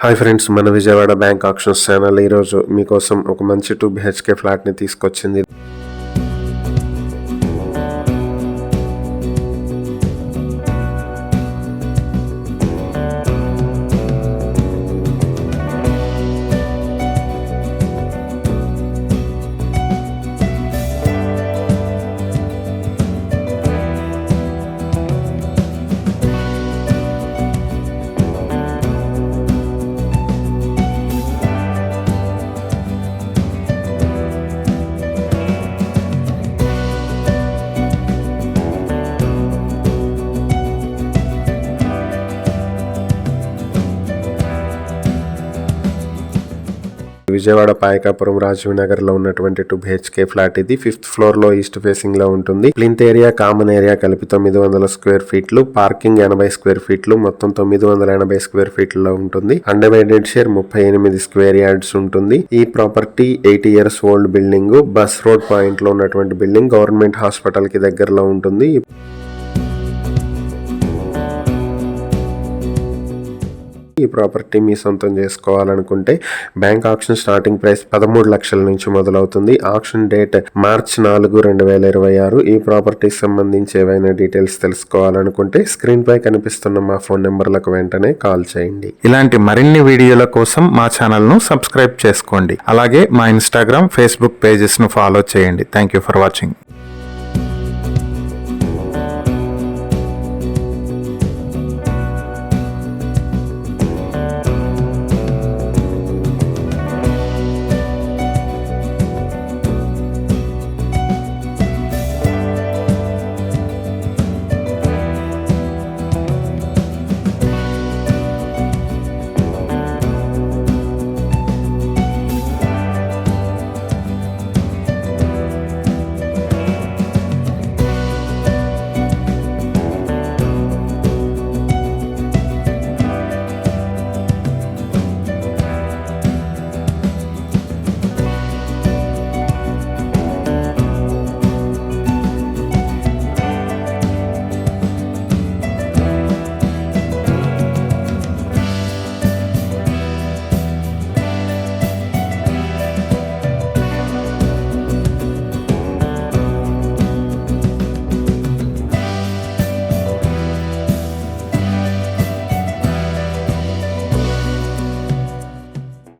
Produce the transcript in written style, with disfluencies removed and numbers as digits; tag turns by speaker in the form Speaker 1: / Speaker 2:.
Speaker 1: Hi friends, మన Vijayawada bank actions channel ఈరోజు మీకోసం ఒక మంచి 2 BHK ఫ్లాట్ని తీసుకొచ్చింది. విజయవాడ పాయకాపురం రాజీవ్ నగర్ లో ఉన్నటువంటి 2 BHK ఫ్లాట్ ఇది. 5th ఫ్లోర్ లో ఈస్ట్ ఫేసింగ్ లో ఉంటుంది. ప్లింత్ ఏరియా, కామన్ ఏరియా కలిపి 900 స్క్వేర్ ఫీట్లు, పార్కింగ్ 80 స్క్వేర్ ఫీట్లు, మొత్తం 980 స్క్వేర్ ఫీట్లలో ఉంటుంది. అన్డివైడెడ్ షేర్ 38 స్క్వేర్ యార్డ్స్ ఉంటుంది. ఈ property 80 years old building, bus road point లో ఉన్నటువంటి బిల్డింగ్, గవర్నమెంట్ హాస్పిటల్ కి దగ్గరలో ఉంటుంది. ఈ ప్రాపర్టీ మీ సొంతం చేసుకోవాలనుకుంటే బ్యాంక్ ఆక్షన్ స్టార్టింగ్ ప్రైస్ 13 లక్షల నుంచి మొదలవుతుంది. Auction date March 4, 2026. ఈ ప్రాపర్టీకి సంబంధించి ఏవైనా డీటెయిల్స్ తెలుసుకోవాలనుకుంటే స్క్రీన్ పై కనిపిస్తున్న మా ఫోన్ నెంబర్లకు వెంటనే కాల్ చేయండి.
Speaker 2: ఇలాంటి మరిన్ని వీడియోల కోసం మా ఛానల్ ను సబ్స్క్రైబ్ చేసుకోండి. అలాగే మా ఇన్స్టాగ్రామ్, ఫేస్బుక్ పేజెస్ ను ఫాలో చేయండి. Thank you for watching.